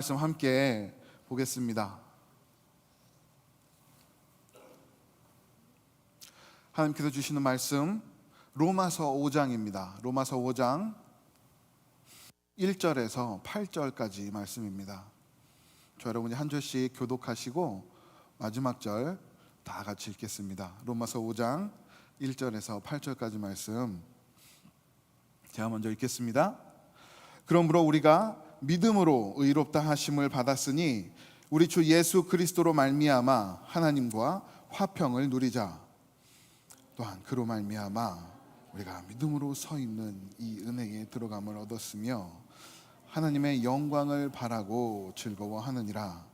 말씀 함께 보겠습니다. 하나님께서 주시는 말씀 로마서 5장입니다. 로마서 5장 1절에서 8절까지 말씀입니다. 저 여러분이 한 절씩 교독하시고 마지막 절 다 같이 읽겠습니다. 로마서 5장 1절에서 8절까지 말씀 제가 먼저 읽겠습니다. 그러므로 우리가 믿음으로 의롭다 하심을 받았으니 우리 주 예수 그리스도로 말미암아 하나님과 화평을 누리자. 또한 그로 말미암아 우리가 믿음으로 서 있는 이 은혜에 들어감을 얻었으며 하나님의 영광을 바라고 즐거워하느니라.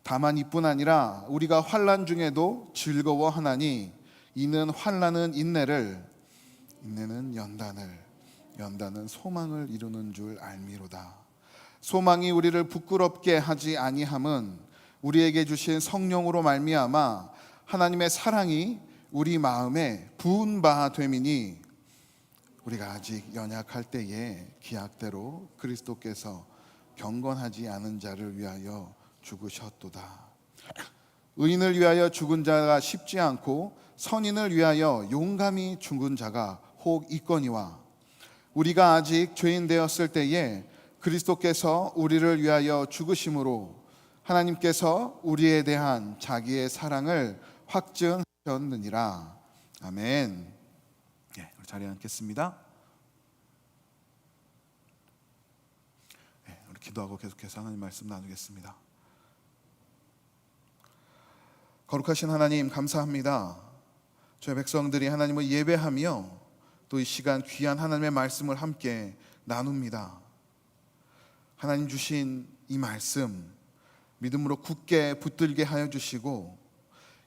다만 이뿐 아니라 우리가 환난 중에도 즐거워하나니 이는 환난은 인내를, 인내는 연단을, 연단은 소망을 이루는 줄 알미로다. 소망이 우리를 부끄럽게 하지 아니함은 우리에게 주신 성령으로 말미암아 하나님의 사랑이 우리 마음에 부은 바 됨이니 우리가 아직 연약할 때에 기약대로 그리스도께서 경건하지 않은 자를 위하여 죽으셨도다. 의인을 위하여 죽은 자가 쉽지 않고 선인을 위하여 용감히 죽은 자가 혹 있거니와 우리가 아직 죄인 되었을 때에 그리스도께서 우리를 위하여 죽으심으로 하나님께서 우리에 대한 자기의 사랑을 확증하셨느니라. 아멘. 우리 자리에 앉겠습니다. 우리 기도하고 계속해서 하나님 말씀 나누겠습니다. 거룩하신 하나님 감사합니다. 저희 백성들이 하나님을 예배하며 또 이 시간 귀한 하나님의 말씀을 함께 나눕니다. 하나님 주신 이 말씀 믿음으로 굳게 붙들게 하여 주시고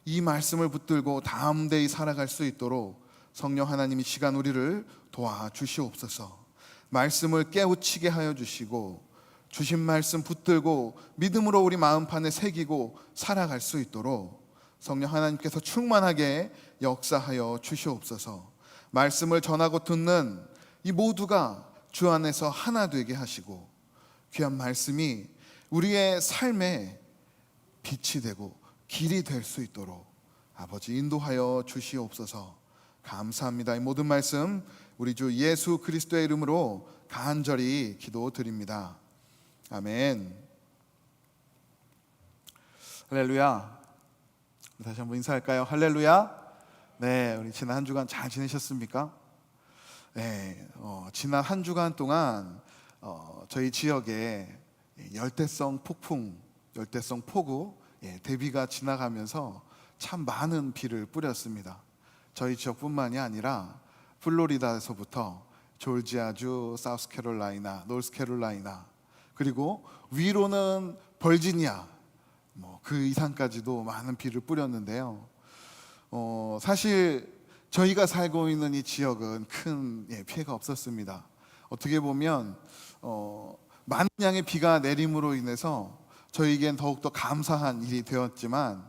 이 말씀을 붙들고 다음 데에 살아갈 수 있도록 성령 하나님이 시간 우리를 도와주시옵소서. 말씀을 깨우치게 하여 주시고 주신 말씀 붙들고 믿음으로 우리 마음판에 새기고 살아갈 수 있도록 성령 하나님께서 충만하게 역사하여 주시옵소서. 말씀을 전하고 듣는 이 모두가 주 안에서 하나 되게 하시고 귀한 말씀이 우리의 삶에 빛이 되고 길이 될 수 있도록 아버지 인도하여 주시옵소서. 감사합니다. 이 모든 말씀 우리 주 예수 그리스도의 이름으로 간절히 기도드립니다. 아멘. 할렐루야. 다시 한번 인사할까요? 할렐루야. 네, 우리 지난 한 주간 잘 지내셨습니까? 네, 지난 한 주간 동안 저희 지역에 열대성 폭풍, 열대성 폭우 대비가 지나가면서 참 많은 비를 뿌렸습니다. 저희 지역뿐만이 아니라 플로리다에서부터 조지아주, 사우스캐롤라이나, 노스캐롤라이나 그리고 위로는 버지니아 그 이상까지도 많은 비를 뿌렸는데요. 사실 저희가 살고 있는 이 지역은 큰 피해가 없었습니다. 어떻게 보면 많은 양의 비가 내림으로 인해서 저희에겐 더욱더 감사한 일이 되었지만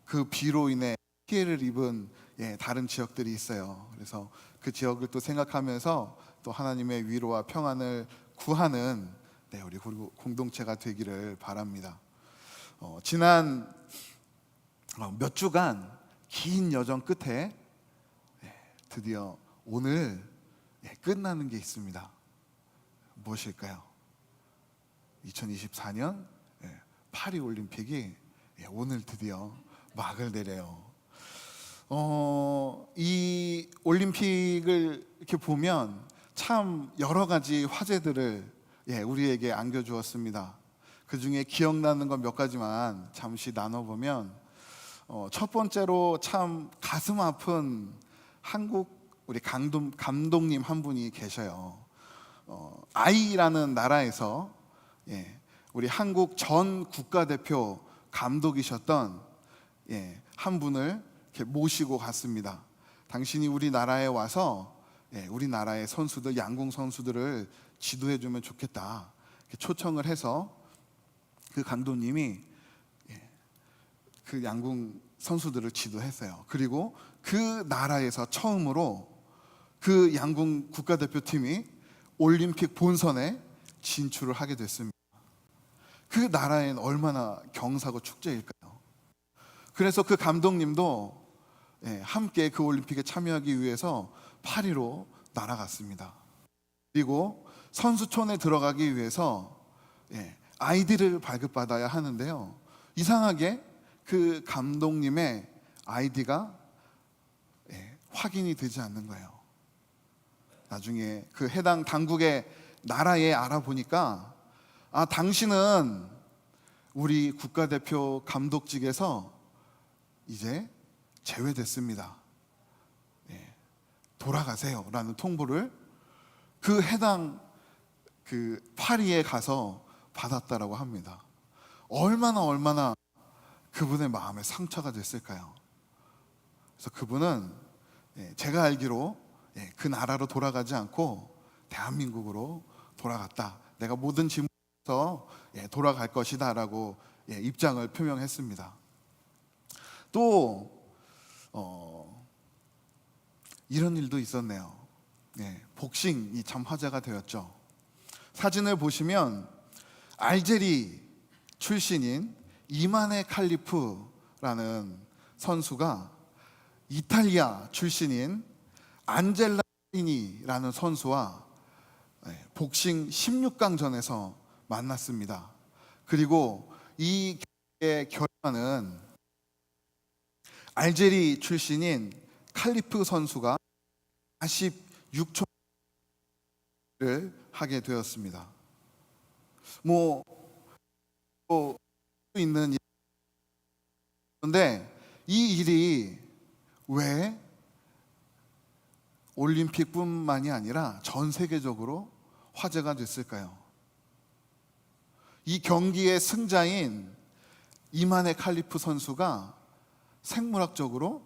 그 비로 인해 피해를 입은 다른 지역들이 있어요. 그래서 그 지역을 또 생각하면서 또 하나님의 위로와 평안을 구하는 우리 공동체가 되기를 바랍니다. 지난 몇 주간 긴 여정 끝에 드디어 오늘 끝나는 게 있습니다. 무엇일까요? 2024년 파리올림픽이 오늘 드디어 막을 내려요. 이 올림픽을 이렇게 보면 참 여러 가지 화제들을 우리에게 안겨주었습니다. 그 중에 기억나는 건 몇 가지만 잠시 나눠보면 첫 번째로 참 가슴 아픈 한국 우리 감독님 한 분이 계셔요. 아이라는 나라에서 우리 한국 전 국가대표 감독이셨던 한 분을 이렇게 모시고 갔습니다. 당신이 우리나라에 와서 우리나라의 선수들, 양궁 선수들을 지도해주면 좋겠다 이렇게 초청을 해서 그 감독님이 그 양궁 선수들을 지도했어요. 그리고 그 나라에서 처음으로 그 양궁 국가대표팀이 올림픽 본선에 진출을 하게 됐습니다. 그 나라엔 얼마나 경사고 축제일까요? 그래서 그 감독님도 함께 그 올림픽에 참여하기 위해서 파리로 날아갔습니다. 그리고 선수촌에 들어가기 위해서 아이디를 발급받아야 하는데요, 이상하게 그 감독님의 아이디가 확인이 되지 않는 거예요. 나중에 그 해당 당국의 나라에 알아보니까, 당신은 우리 국가대표 감독직에서 이제 제외됐습니다. 돌아가세요 라는 통보를 그 해당 그 파리에 가서 받았다라고 합니다. 얼마나 그분의 마음에 상처가 됐을까요? 그래서 그분은 제가 알기로 그 나라로 돌아가지 않고 대한민국으로 돌아갔다. 내가 모든 짐에서 돌아갈 것이다 라고 입장을 표명했습니다. 또 이런 일도 있었네요. 복싱이 참 화제가 되었죠. 사진을 보시면 알제리 출신인 이마네 칼리프라는 선수가 이탈리아 출신인 안젤라니라는 선수와 복싱 16강전에서 만났습니다. 그리고 이 경기의 결과는 알제리 출신인 칼리프 선수가 46초를 하게 되었습니다. 또 있는 그런데 이 일이 왜 올림픽뿐만이 아니라 전 세계적으로 화제가 됐을까요? 이 경기의 승자인 이마네 칼리프 선수가 생물학적으로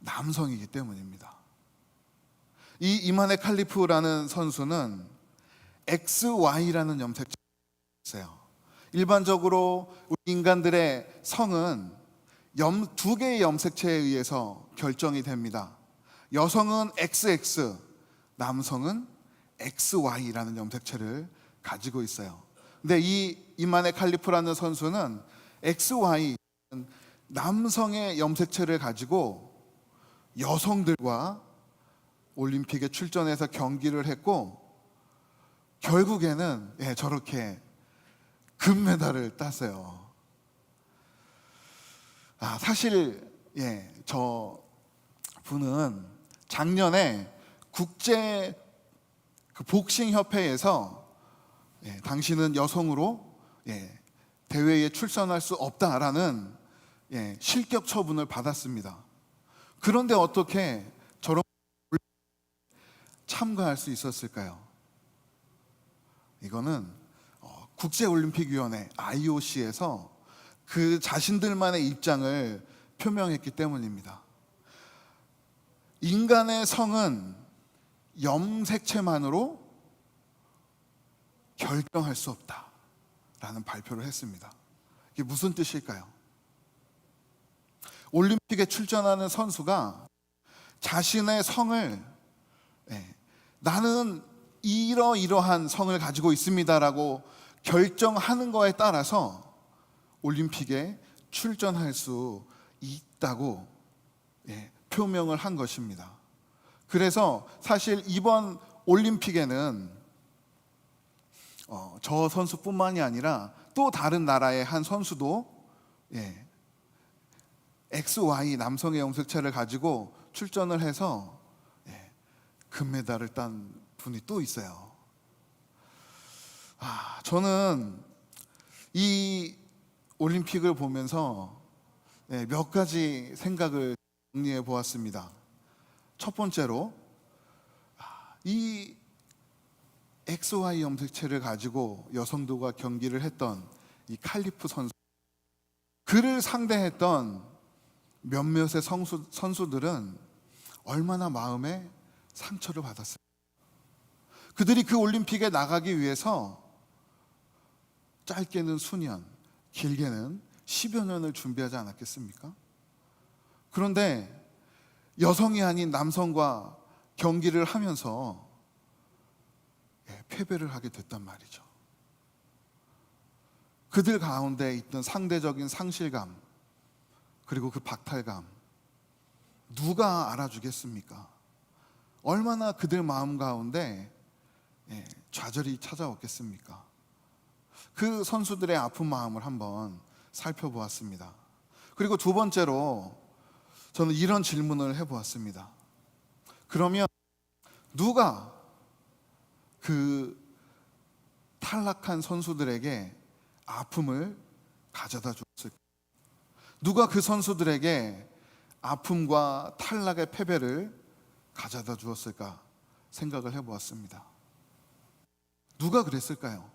남성이기 때문입니다. 이 이마네 칼리프라는 선수는 XY라는 염색체가 있어요. 일반적으로 우리 인간들의 성은 두 개의 염색체에 의해서 결정이 됩니다. 여성은 XX, 남성은 XY라는 염색체를 가지고 있어요. 근데 이 이마네 칼리프라는 선수는 XY, 남성의 염색체를 가지고 여성들과 올림픽에 출전해서 경기를 했고, 결국에는 저렇게 금메달을 땄어요. 사실 저 분은 작년에 국제 복싱 협회에서 당신은 여성으로 대회에 출전할 수 없다라는 실격 처분을 받았습니다. 그런데 어떻게 저런 참가할 수 있었을까요? 이거는 국제올림픽위원회 IOC에서 그 자신들만의 입장을 표명했기 때문입니다. 인간의 성은 염색체만으로 결정할 수 없다라는 발표를 했습니다. 이게 무슨 뜻일까요? 올림픽에 출전하는 선수가 자신의 성을 나는 이러이러한 성을 가지고 있습니다라고 결정하는 거에 따라서 올림픽에 출전할 수 있다고 표명을 한 것입니다. 그래서 사실 이번 올림픽에는 저 선수뿐만이 아니라 또 다른 나라의 한 선수도 XY 남성의 염색체를 가지고 출전을 해서 금메달을 딴 분이 또 있어요. 저는 이 올림픽을 보면서 몇 가지 생각을 정리해 보았습니다. 첫 번째로, 이 XY 염색체를 가지고 여성들과 경기를 했던 이 칼리프 선수, 그를 상대했던 몇몇의 선수들은 얼마나 마음에 상처를 받았을까. 그들이 그 올림픽에 나가기 위해서 짧게는 수년, 길게는 10여 년을 준비하지 않았겠습니까? 그런데 여성이 아닌 남성과 경기를 하면서 패배를 하게 됐단 말이죠. 그들 가운데 있던 상대적인 상실감, 그리고 그 박탈감, 누가 알아주겠습니까? 얼마나 그들 마음 가운데 좌절이 찾아왔겠습니까? 그 선수들의 아픈 마음을 한번 살펴보았습니다. 그리고 두 번째로 저는 이런 질문을 해보았습니다. 그러면 누가 그 탈락한 선수들에게 아픔을 가져다 주었을까? 누가 그 선수들에게 아픔과 탈락의 패배를 가져다 주었을까 생각을 해보았습니다. 누가 그랬을까요?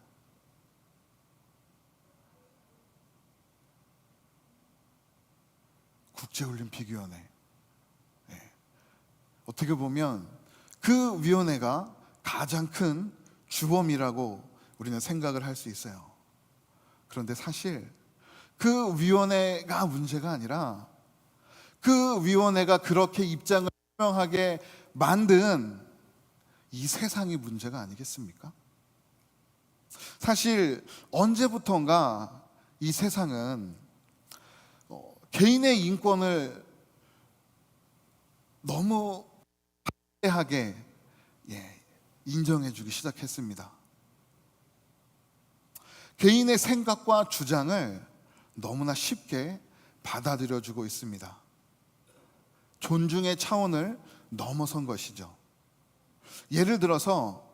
국제올림픽위원회. 어떻게 보면 그 위원회가 가장 큰 주범이라고 우리는 생각을 할 수 있어요. 그런데 사실 그 위원회가 문제가 아니라 그 위원회가 그렇게 입장을 표명하게 만든 이 세상이 문제가 아니겠습니까? 사실 언제부턴가 이 세상은 개인의 인권을 너무 하게 인정해주기 시작했습니다. 개인의 생각과 주장을 너무나 쉽게 받아들여주고 있습니다. 존중의 차원을 넘어선 것이죠. 예를 들어서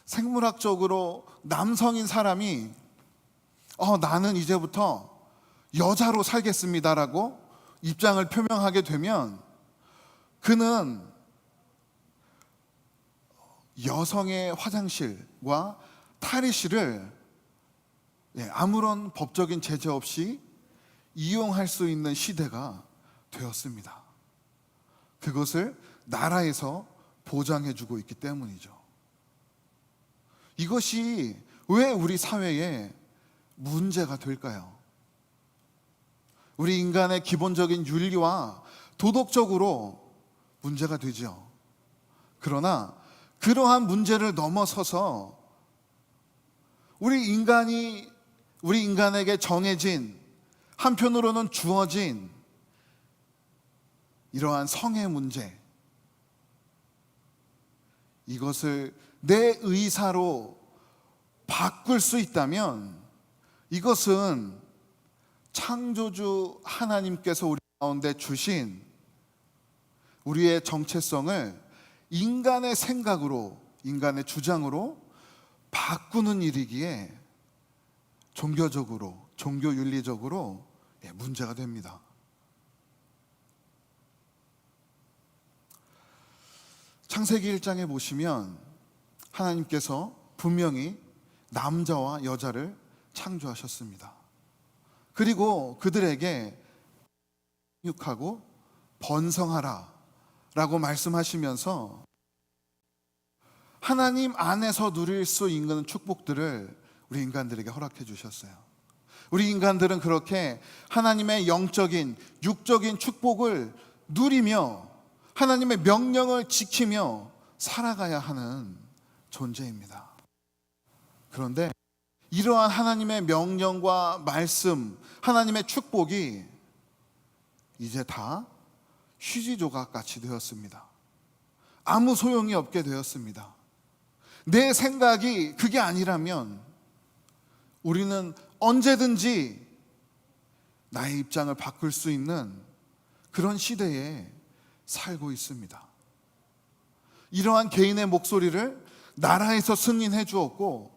생물학적으로 남성인 사람이 나는 이제부터 여자로 살겠습니다라고 입장을 표명하게 되면 그는 여성의 화장실과 탈의실을 아무런 법적인 제재 없이 이용할 수 있는 시대가 되었습니다. 그것을 나라에서 보장해주고 있기 때문이죠. 이것이 왜 우리 사회에 문제가 될까요? 우리 인간의 기본적인 윤리와 도덕적으로 문제가 되죠. 그러나 그러한 문제를 넘어서서 우리 인간에게 정해진, 한편으로는 주어진 이러한 성의 문제, 이것을 내 의사로 바꿀 수 있다면 이것은 창조주 하나님께서 우리 가운데 주신 우리의 정체성을 인간의 생각으로, 인간의 주장으로 바꾸는 일이기에 종교적으로, 종교윤리적으로 문제가 됩니다. 창세기 1장에 보시면 하나님께서 분명히 남자와 여자를 창조하셨습니다. 그리고 그들에게 생육하고 번성하라 라고 말씀하시면서 하나님 안에서 누릴 수 있는 축복들을 우리 인간들에게 허락해 주셨어요. 우리 인간들은 그렇게 하나님의 영적인, 육적인 축복을 누리며 하나님의 명령을 지키며 살아가야 하는 존재입니다. 그런데 이러한 하나님의 명령과 말씀, 하나님의 축복이 이제 다 휴지조각 같이 되었습니다. 아무 소용이 없게 되었습니다. 내 생각이 그게 아니라면 우리는 언제든지 나의 입장을 바꿀 수 있는 그런 시대에 살고 있습니다. 이러한 개인의 목소리를 나라에서 승인해 주었고,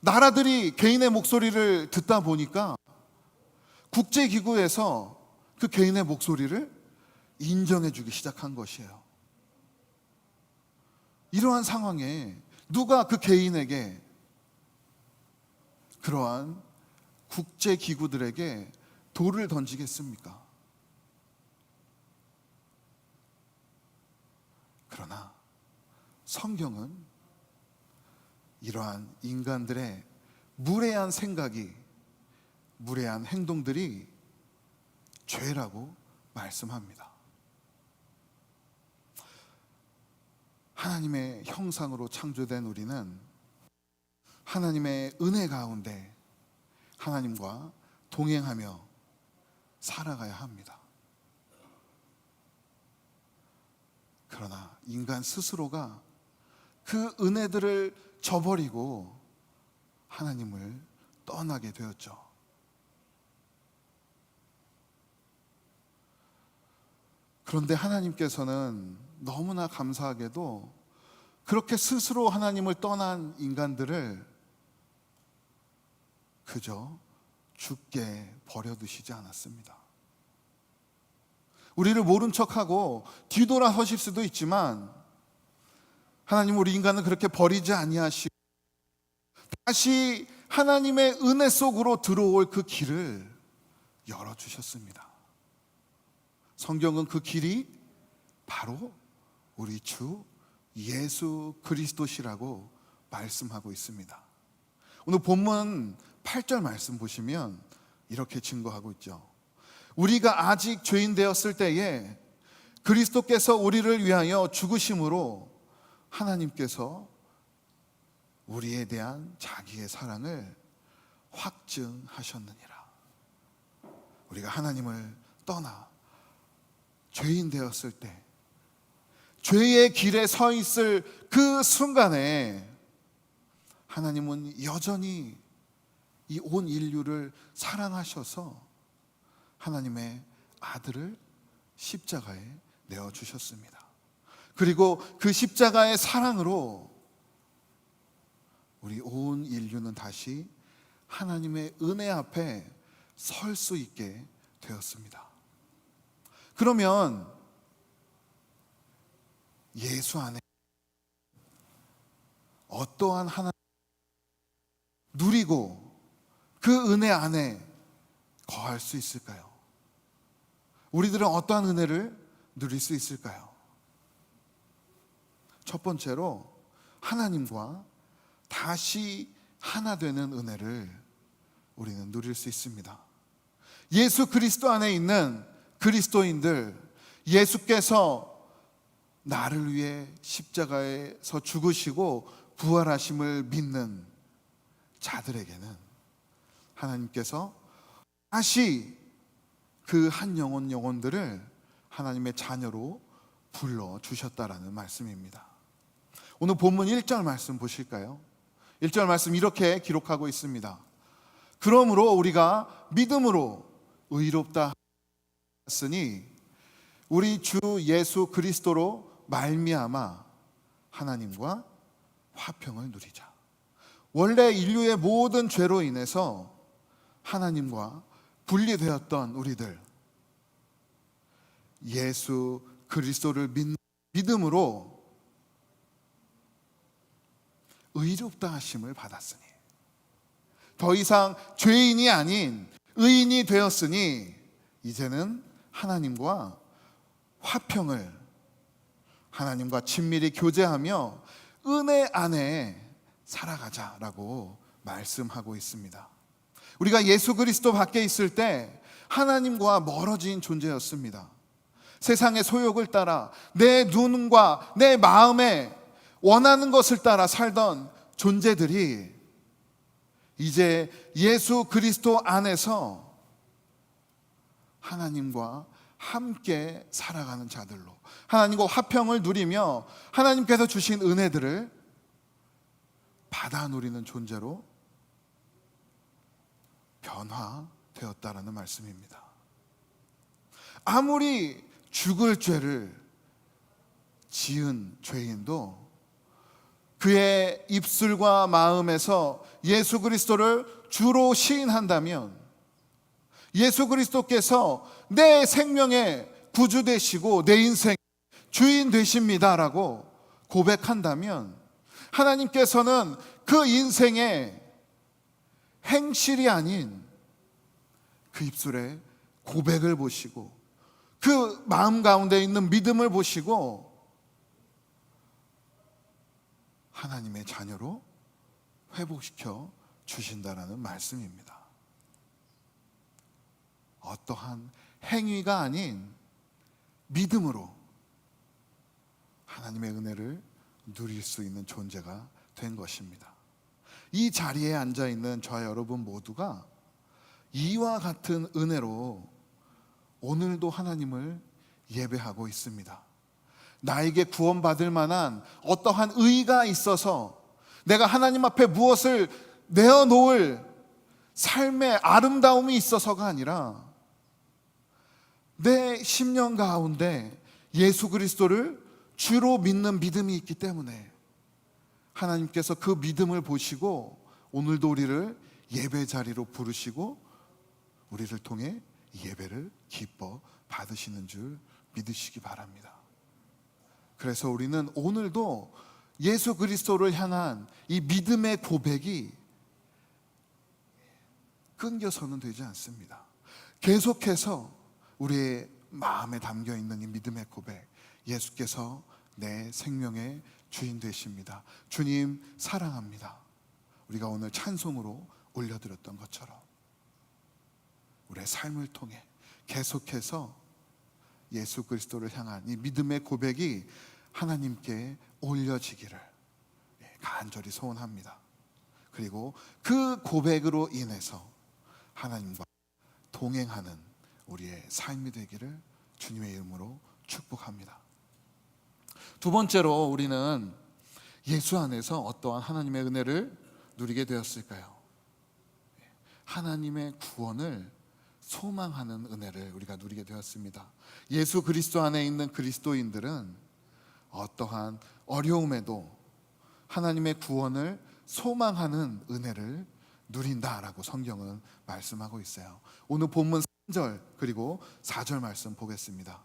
나라들이 개인의 목소리를 듣다 보니까 국제기구에서 그 개인의 목소리를 인정해 주기 시작한 것이에요. 이러한 상황에 누가 그 개인에게, 그러한 국제기구들에게 돌을 던지겠습니까? 그러나 성경은 이러한 인간들의 무례한 생각이, 무례한 행동들이 죄라고 말씀합니다. 하나님의 형상으로 창조된 우리는 하나님의 은혜 가운데, 하나님과 동행하며 살아가야 합니다. 그러나 인간 스스로가 그 은혜들을 저버리고 하나님을 떠나게 되었죠. 그런데 하나님께서는 너무나 감사하게도 그렇게 스스로 하나님을 떠난 인간들을 그저 죽게 버려두시지 않았습니다. 우리를 모른 척하고 뒤돌아서실 수도 있지만 하나님 우리 인간을 그렇게 버리지 아니하시고 다시 하나님의 은혜 속으로 들어올 그 길을 열어주셨습니다. 성경은 그 길이 바로 우리 주 예수 그리스도시라고 말씀하고 있습니다. 오늘 본문 8절 말씀 보시면 이렇게 증거하고 있죠. 우리가 아직 죄인 되었을 때에 그리스도께서 우리를 위하여 죽으심으로 하나님께서 우리에 대한 자기의 사랑을 확증하셨느니라. 우리가 하나님을 떠나 죄인 되었을 때, 죄의 길에 서 있을 그 순간에 하나님은 여전히 이 온 인류를 사랑하셔서 하나님의 아들을 십자가에 내어주셨습니다. 그리고 그 십자가의 사랑으로 우리 온 인류는 다시 하나님의 은혜 앞에 설 수 있게 되었습니다. 그러면 예수 안에 어떠한 하나님 누리고 그 은혜 안에 거할 수 있을까요? 우리들은 어떠한 은혜를 누릴 수 있을까요? 첫 번째로 하나님과 다시 하나 되는 은혜를 우리는 누릴 수 있습니다. 예수 그리스도 안에 있는 그리스도인들, 예수께서 나를 위해 십자가에서 죽으시고 부활하심을 믿는 자들에게는 하나님께서 다시 그 한 영혼들을 하나님의 자녀로 불러주셨다라는 말씀입니다. 오늘 본문 1절 말씀 보실까요? 1절 말씀 이렇게 기록하고 있습니다. 그러므로 우리가 믿음으로 의롭다 하였으니 우리 주 예수 그리스도로 말미암아 하나님과 화평을 누리자. 원래 인류의 모든 죄로 인해서 하나님과 분리되었던 우리들, 예수 그리스도를 믿음으로 의롭다 하심을 받았으니, 더 이상 죄인이 아닌 의인이 되었으니 이제는 하나님과 화평을, 하나님과 친밀히 교제하며 은혜 안에 살아가자라고 말씀하고 있습니다. 우리가 예수 그리스도 밖에 있을 때 하나님과 멀어진 존재였습니다. 세상의 소욕을 따라 내 눈과 내 마음에 원하는 것을 따라 살던 존재들이 이제 예수 그리스도 안에서 하나님과 함께 살아가는 자들로, 하나님과 화평을 누리며 하나님께서 주신 은혜들을 받아 누리는 존재로 변화되었다라는 말씀입니다. 아무리 죽을 죄를 지은 죄인도 그의 입술과 마음에서 예수 그리스도를 주로 시인한다면, 예수 그리스도께서 내 생명의 구주 되시고 내 인생 주인 되십니다라고 고백한다면, 하나님께서는 그 인생의 행실이 아닌 그 입술의 고백을 보시고 그 마음 가운데 있는 믿음을 보시고 하나님의 자녀로 회복시켜 주신다라는 말씀입니다. 어떠한 행위가 아닌 믿음으로 하나님의 은혜를 누릴 수 있는 존재가 된 것입니다. 이 자리에 앉아 있는 저와 여러분 모두가 이와 같은 은혜로 오늘도 하나님을 예배하고 있습니다. 나에게 구원받을 만한 어떠한 의의가 있어서 내가 하나님 앞에 무엇을 내어놓을 삶의 아름다움이 있어서가 아니라 내 심령 가운데 예수 그리스도를 주로 믿는 믿음이 있기 때문에 하나님께서 그 믿음을 보시고 오늘도 우리를 예배 자리로 부르시고 우리를 통해 예배를 기뻐 받으시는 줄 믿으시기 바랍니다. 그래서 우리는 오늘도 예수 그리스도를 향한 이 믿음의 고백이 끊겨서는 되지 않습니다. 계속해서 우리의 마음에 담겨 있는 이 믿음의 고백, 예수께서 내 생명의 주인 되십니다. 주님 사랑합니다. 우리가 오늘 찬송으로 올려드렸던 것처럼 우리의 삶을 통해 계속해서 예수 그리스도를 향한 이 믿음의 고백이 하나님께 올려지기를 간절히 소원합니다. 그리고 그 고백으로 인해서 하나님과 동행하는 우리의 삶이 되기를 주님의 이름으로 축복합니다. 두 번째로 우리는 예수 안에서 어떠한 하나님의 은혜를 누리게 되었을까요? 하나님의 구원을 소망하는 은혜를 우리가 누리게 되었습니다. 예수 그리스도 안에 있는 그리스도인들은 어떠한 어려움에도 하나님의 구원을 소망하는 은혜를 누린다라고 성경은 말씀하고 있어요. 오늘 본문 3절 그리고 4절 말씀 보겠습니다.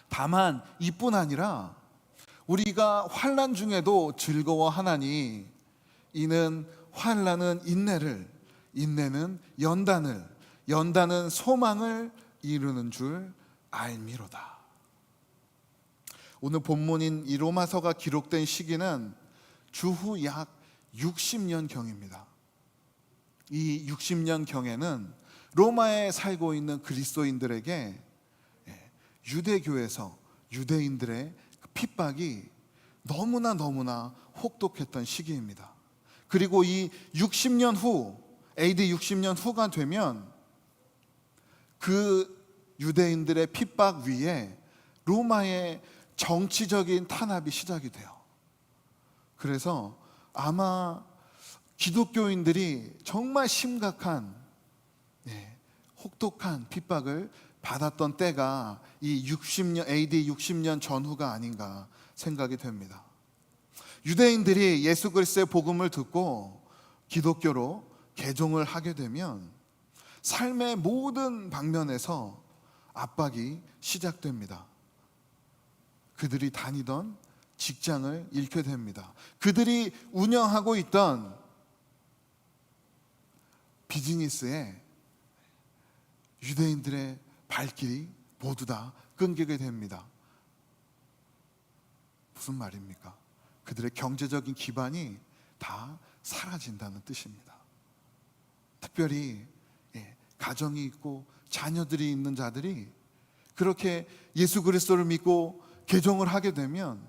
다만 이뿐 아니라 우리가 환난 중에도 즐거워하나니 이는 환난은 인내를, 인내는 연단을, 연단은 소망을 이루는 줄 알미로다. 오늘 본문인 이 로마서가 기록된 시기는 주후 약 60년 경입니다. 이 60년 경에는 로마에 살고 있는 그리스도인들에게 유대교에서 유대인들의 핍박이 너무나 혹독했던 시기입니다. 그리고 이 60년 후, AD 60년 후가 되면 그 유대인들의 핍박 위에 로마의 정치적인 탄압이 시작이 돼요. 그래서 아마 기독교인들이 정말 심각한 혹독한 핍박을 받았던 때가 이 60년, AD 60년 전후가 아닌가 생각이 됩니다. 유대인들이 예수 그리스도의 복음을 듣고 기독교로 개종을 하게 되면 삶의 모든 방면에서 압박이 시작됩니다. 그들이 다니던 직장을 잃게 됩니다. 그들이 운영하고 있던 비즈니스에 유대인들의 발길이 모두 다 끊기게 됩니다. 무슨 말입니까? 그들의 경제적인 기반이 다 사라진다는 뜻입니다. 특별히 가정이 있고 자녀들이 있는 자들이 그렇게 예수 그리스도를 믿고 개종을 하게 되면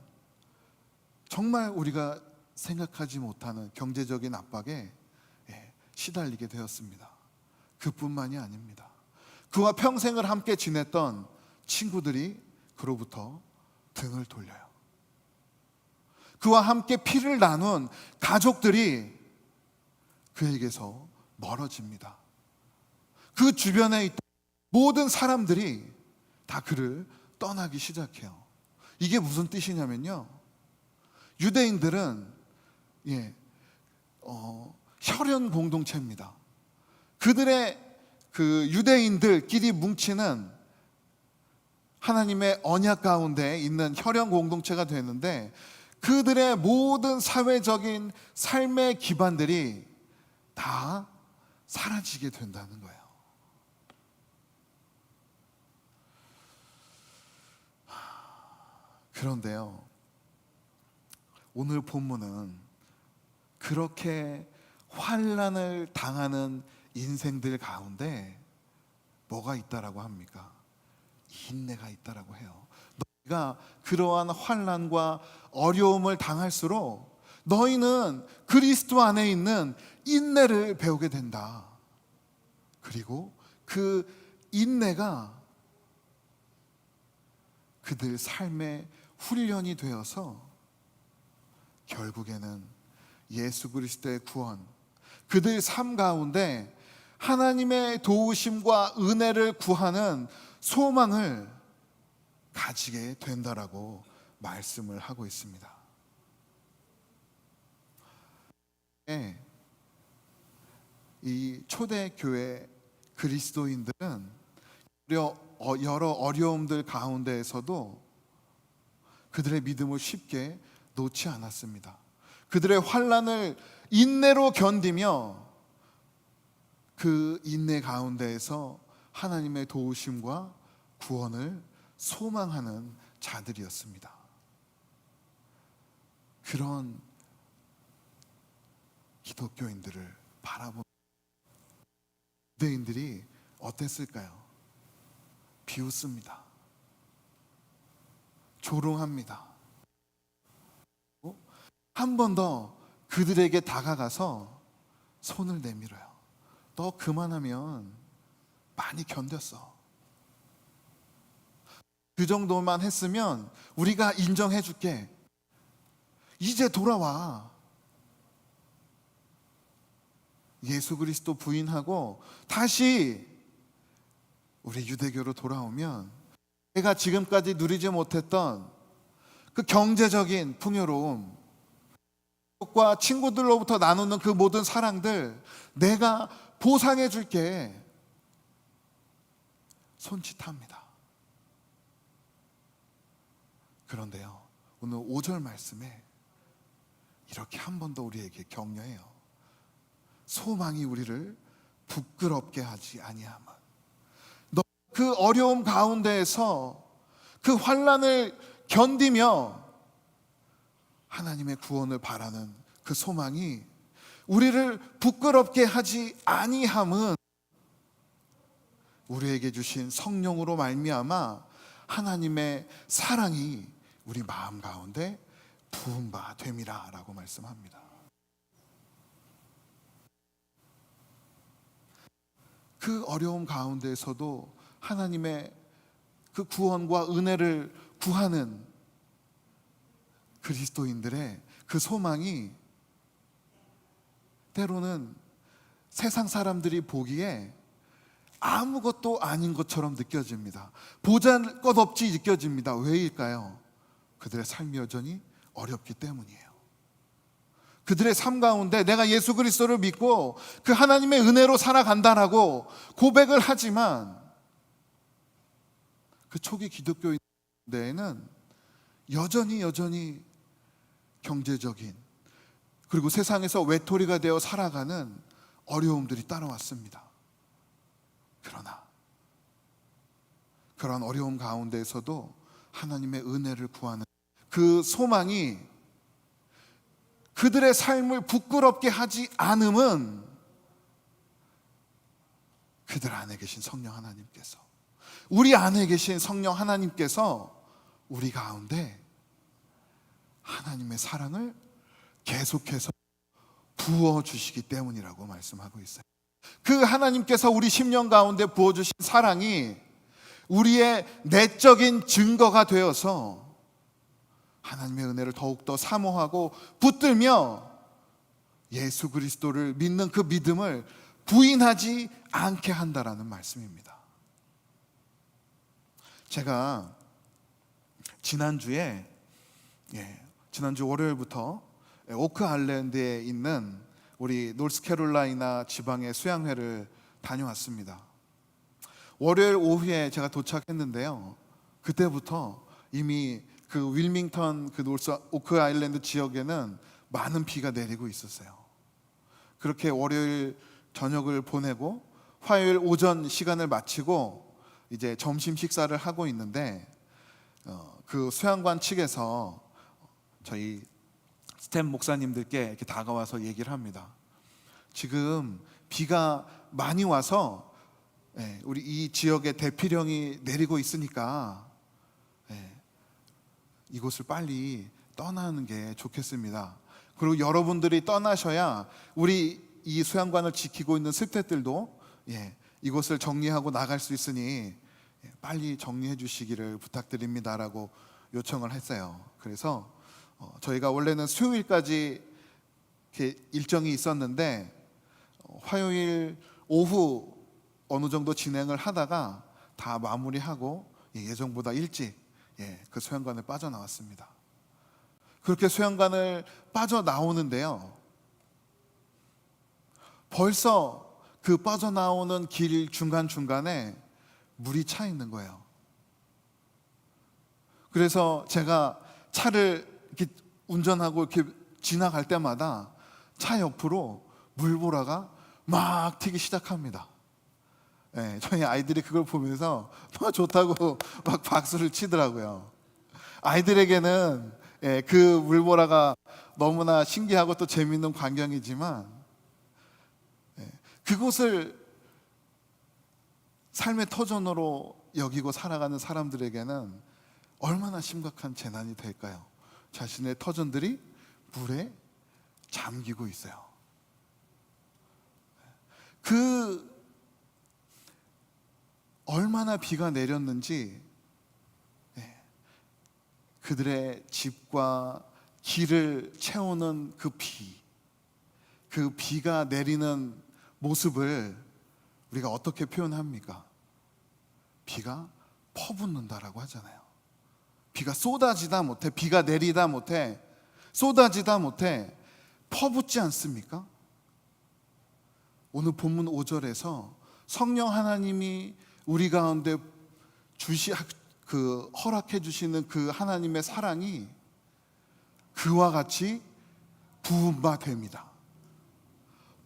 정말 우리가 생각하지 못하는 경제적인 압박에 시달리게 되었습니다. 그뿐만이 아닙니다. 그와 평생을 함께 지냈던 친구들이 그로부터 등을 돌려요. 그와 함께 피를 나눈 가족들이 그에게서 멀어집니다. 그 주변에 있던 모든 사람들이 다 그를 떠나기 시작해요. 이게 무슨 뜻이냐면요, 유대인들은 혈연 공동체입니다. 그들의 그 유대인들끼리 뭉치는 하나님의 언약 가운데 있는 혈연 공동체가 되는데 그들의 모든 사회적인 삶의 기반들이 다 사라지게 된다는 거예요. 그런데요, 오늘 본문은 그렇게 환난을 당하는 인생들 가운데 뭐가 있다라고 합니까? 인내가 있다라고 해요. 너희가 그러한 환난과 어려움을 당할수록 너희는 그리스도 안에 있는 인내를 배우게 된다. 그리고 그 인내가 그들 삶의 훈련이 되어서 결국에는 예수 그리스도의 구원, 그들 삶 가운데 하나님의 도우심과 은혜를 구하는 소망을 가지게 된다라고 말씀을 하고 있습니다. 이 초대교회 그리스도인들은 여러 어려움들 가운데에서도 그들의 믿음을 쉽게 놓지 않았습니다. 그들의 환난을 인내로 견디며 그 인내 가운데에서 하나님의 도우심과 구원을 소망하는 자들이었습니다. 그런 기독교인들을 바라보는 유대인들이 어땠을까요? 비웃습니다. 조롱합니다. 한 번 더 그들에게 다가가서 손을 내밀어요. 너 그만하면 많이 견뎠어. 그 정도만 했으면 우리가 인정해 줄게. 이제 돌아와. 예수 그리스도 부인하고 다시 우리 유대교로 돌아오면 내가 지금까지 누리지 못했던 그 경제적인 풍요로움, 과 친구들로부터 나누는 그 모든 사랑들 내가 보상해 줄게. 손짓합니다. 그런데요, 오늘 5절 말씀에 이렇게 한 번 더 우리에게 격려해요. 소망이 우리를 부끄럽게 하지 아니함은, 너 그 어려움 가운데에서 그 환난을 견디며 하나님의 구원을 바라는 그 소망이 우리를 부끄럽게 하지 아니함은 우리에게 주신 성령으로 말미암아 하나님의 사랑이 우리 마음 가운데 부은 바 됨이라 라고 말씀합니다. 그 어려움 가운데서도 하나님의 그 구원과 은혜를 구하는 그리스도인들의 그 소망이 때로는 세상 사람들이 보기에 아무것도 아닌 것처럼 느껴집니다. 보잘것없이 느껴집니다. 왜일까요? 그들의 삶이 여전히 어렵기 때문이에요. 그들의 삶 가운데 내가 예수 그리스도를 믿고 그 하나님의 은혜로 살아간다라고 고백을 하지만 그 초기 기독교인들에는 여전히 경제적인 그리고 세상에서 외톨이가 되어 살아가는 어려움들이 따라왔습니다. 그러나 그런 어려움 가운데에서도 하나님의 은혜를 구하는 그 소망이 그들의 삶을 부끄럽게 하지 않음은 그들 안에 계신 성령 하나님께서, 우리 안에 계신 성령 하나님께서 우리 가운데 하나님의 사랑을 계속해서 부어주시기 때문이라고 말씀하고 있어요. 그 하나님께서 우리 심령 가운데 부어주신 사랑이 우리의 내적인 증거가 되어서 하나님의 은혜를 더욱더 사모하고 붙들며 예수 그리스도를 믿는 그 믿음을 부인하지 않게 한다라는 말씀입니다. 제가 지난주 월요일부터 오크 아일랜드에 있는 우리 노스캐롤라이나 지방의 수양회를 다녀왔습니다. 월요일 오후에 제가 도착했는데요, 그때부터 이미 그 윌밍턴 그 오크 아일랜드 지역에는 많은 비가 내리고 있었어요. 그렇게 월요일 저녁을 보내고 화요일 오전 시간을 마치고 이제 점심 식사를 하고 있는데 그 수양관 측에서 저희 스텝 목사님들께 이렇게 다가와서 얘기를 합니다. 지금 비가 많이 와서 우리 이 지역에 대피령이 내리고 있으니까 이곳을 빨리 떠나는 게 좋겠습니다. 그리고 여러분들이 떠나셔야 우리 이 수양관을 지키고 있는 스태프들도 이곳을 정리하고 나갈 수 있으니 빨리 정리해 주시기를 부탁드립니다라고 요청을 했어요. 그래서 저희가 원래는 수요일까지 이렇게 일정이 있었는데 화요일 오후 어느 정도 진행을 하다가 다 마무리하고 예정보다 일찍 그 수양관을 빠져나왔습니다. 그렇게 수양관을 빠져나오는데요, 벌써 그 빠져나오는 길 중간중간에 물이 차 있는 거예요. 그래서 제가 차를 이렇게 운전하고 이렇게 지나갈 때마다 차 옆으로 물보라가 막 튀기 시작합니다. 저희 아이들이 그걸 보면서 좋다고 막 박수를 치더라고요. 아이들에게는 그 물보라가 너무나 신기하고 또 재미있는 광경이지만 그곳을 삶의 터전으로 여기고 살아가는 사람들에게는 얼마나 심각한 재난이 될까요? 자신의 터전들이 물에 잠기고 있어요. 그 얼마나 비가 내렸는지 그들의 집과 길을 채우는 그 비가 내리는 모습을 우리가 어떻게 표현합니까? 비가 퍼붓는다라고 하잖아요. 비가 쏟아지다 못해, 비가 내리다 못해, 쏟아지다 못해 퍼붓지 않습니까? 오늘 본문 5절에서 성령 하나님이 우리 가운데 허락해 주시는 그 하나님의 사랑이 그와 같이 부은 바 됩니다.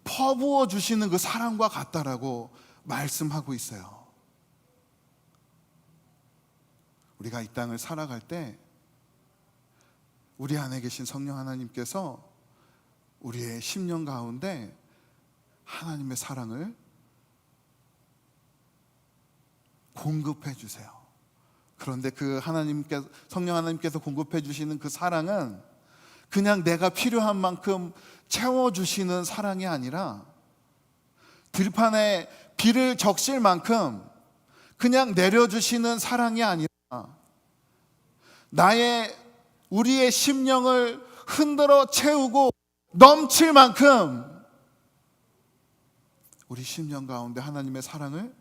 퍼부어 주시는 그 사랑과 같다라고 말씀하고 있어요. 우리가 이 땅을 살아갈 때 우리 안에 계신 성령 하나님께서 우리의 심령 가운데 하나님의 사랑을 공급해 주세요. 그런데 그 성령 하나님께서 공급해 주시는 그 사랑은 그냥 내가 필요한 만큼 채워주시는 사랑이 아니라 들판에 비를 적실 만큼 그냥 내려주시는 사랑이 아니라 우리의 심령을 흔들어 채우고 넘칠 만큼 우리 심령 가운데 하나님의 사랑을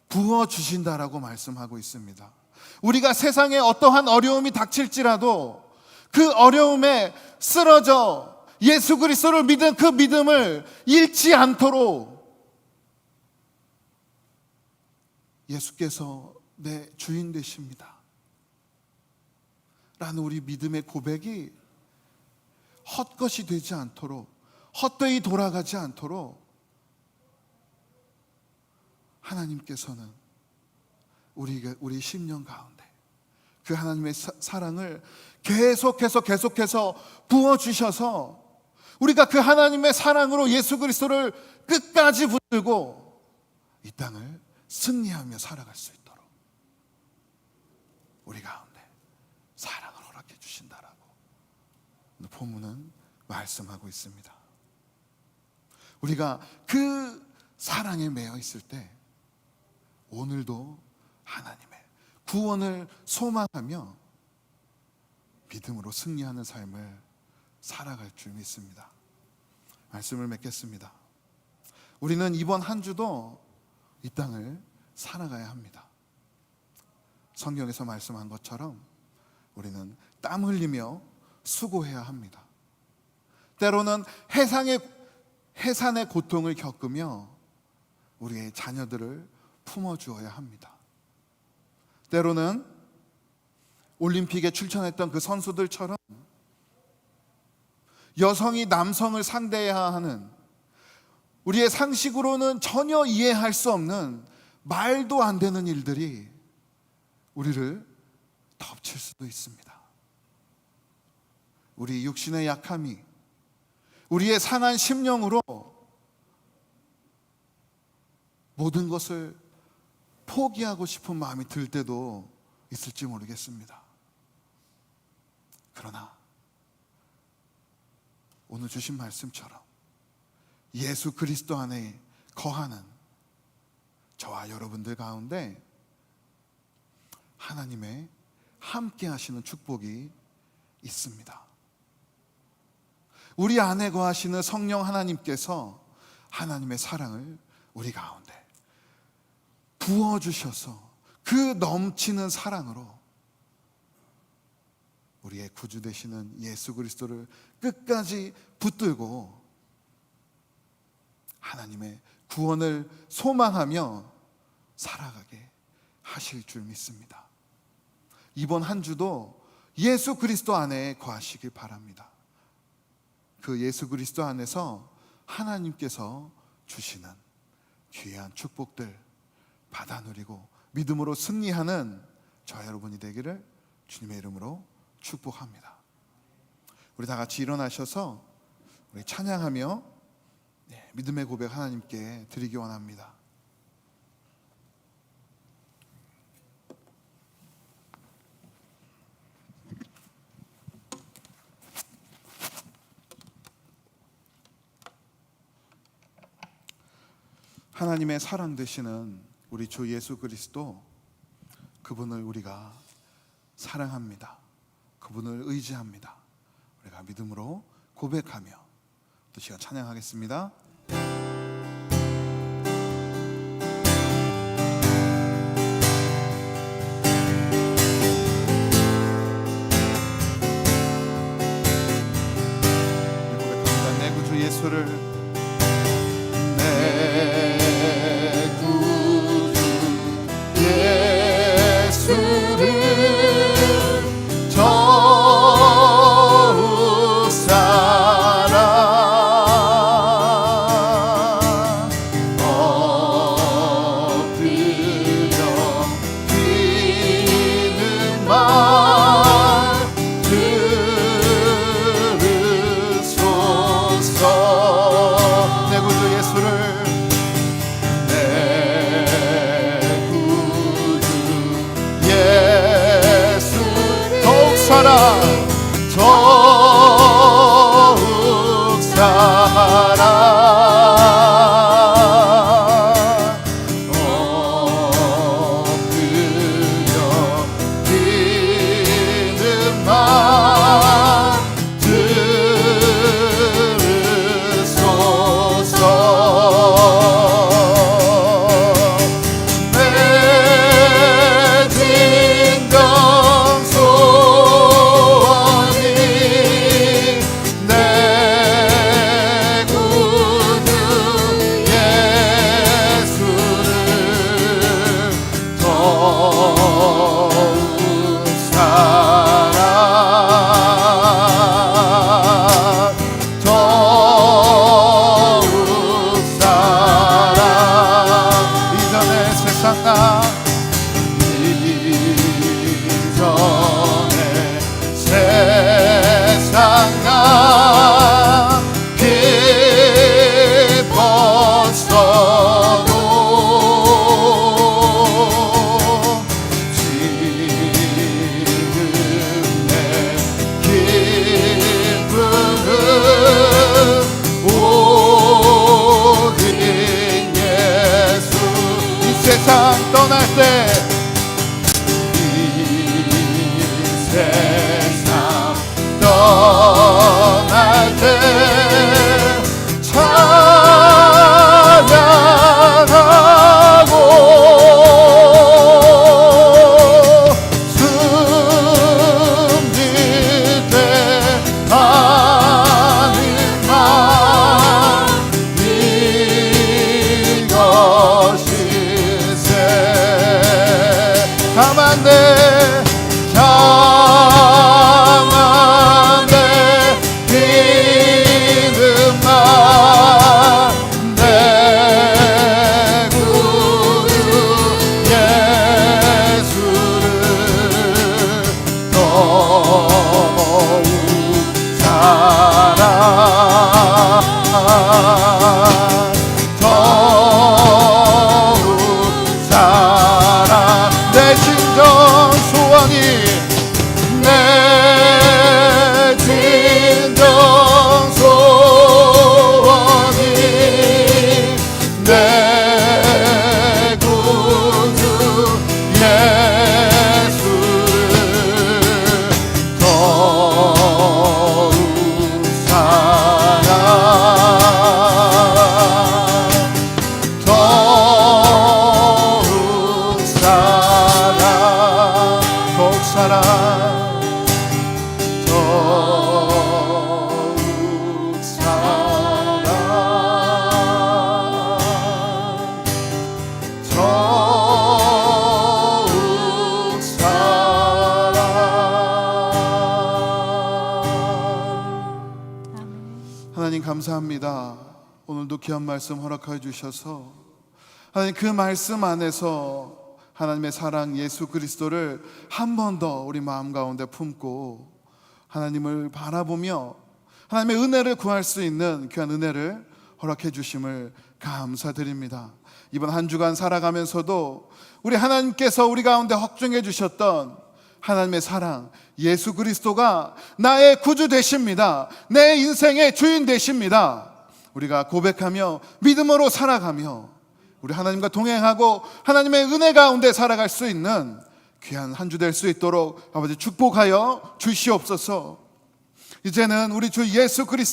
부어주신다라고 말씀하고 있습니다. 우리가 세상에 어떠한 어려움이 닥칠지라도 그 어려움에 쓰러져 예수 그리스도를 믿은 그 믿음을 잃지 않도록 예수께서 내 주인 되십니다 라는 우리 믿음의 고백이 헛것이 되지 않도록, 헛되이 돌아가지 않도록 하나님께서는 우리 심령 가운데 그 하나님의 사랑을 계속해서 부어주셔서 우리가 그 하나님의 사랑으로 예수 그리스도를 끝까지 붙들고 이 땅을 승리하며 살아갈 수 있도록 우리 가운데 사랑을 허락해 주신다라고 본문은 말씀하고 있습니다. 우리가 그 사랑에 매여 있을 때 오늘도 하나님의 구원을 소망하며 믿음으로 승리하는 삶을 살아갈 줄 믿습니다. 말씀을 맺겠습니다. 우리는 이번 한 주도 이 땅을 살아가야 합니다. 성경에서 말씀한 것처럼 우리는 땀 흘리며 수고해야 합니다. 때로는 해산의 고통을 겪으며 우리의 자녀들을 품어주어야 합니다. 때로는 올림픽에 출전했던 그 선수들처럼 여성이 남성을 상대해야 하는 우리의 상식으로는 전혀 이해할 수 없는 말도 안 되는 일들이 우리를 덮칠 수도 있습니다. 우리 육신의 약함이 우리의 상한 심령으로 모든 것을 포기하고 싶은 마음이 들 때도 있을지 모르겠습니다. 그러나 오늘 주신 말씀처럼 예수 그리스도 안에 거하는 저와 여러분들 가운데 하나님의 함께 하시는 축복이 있습니다. 우리 안에 거하시는 성령 하나님께서 하나님의 사랑을 우리 가운데 부어주셔서 그 넘치는 사랑으로 우리의 구주 되시는 예수 그리스도를 끝까지 붙들고 하나님의 구원을 소망하며 살아가게 하실 줄 믿습니다. 이번 한 주도 예수 그리스도 안에 거하시길 바랍니다. 그 예수 그리스도 안에서 하나님께서 주시는 귀한 축복들 받아 누리고 믿음으로 승리하는 저 여러분이 되기를 주님의 이름으로 축복합니다. 우리 다 같이 일어나셔서 우리 찬양하며 믿음의 고백 하나님께 드리기 원합니다. 하나님의 사랑 되시는 우리 주 예수 그리스도, 그분을 우리가 사랑합니다. 그분을 의지합니다. 우리가 믿음으로 고백하며 또 시간 찬양하겠습니다. 고백합니다. 내 구주 예수를, 내 구주 예수를 더욱 사랑 엎드려 비는 말 들으소서. 내 구주 예수를, 내 구주 예수 더욱 사랑, 더욱 사랑 엎드려 비는 말 들으소서. 내 진정 소원이 내 구주 예수를 더욱 사랑, 더욱 사랑. 이전의 세상 나, 이전의 세상 나 기뻤어도 지금 내 기쁨은 오직 예수. 이 세상 떠날 때, 이 세상 떠날 때 찬양하고 숨길 때 하는 말 이것일세. 다만 내 믿음만 내 구주 예수를 더욱 사랑, 더욱 감사합니다. 오늘도 귀한 말씀 허락하여 주셔서 하나님, 그 말씀 안에서 하나님의 사랑 예수 그리스도를 한 번 더 우리 마음 가운데 품고 하나님을 바라보며 하나님의 은혜를 구할 수 있는 귀한 은혜를 허락해 주심을 감사드립니다. 이번 한 주간 살아가면서도 우리 하나님께서 우리 가운데 확증해 주셨던 하나님의 사랑 예수 그리스도가 나의 구주 되십니다. 내 인생의 주인 되십니다. 우리가 고백하며 믿음으로 살아가며 우리 하나님과 동행하고 하나님의 은혜 가운데 살아갈 수 있는 귀한 한 주 될 수 있도록 아버지 축복하여 주시옵소서. 이제는 우리 주 예수 그리스도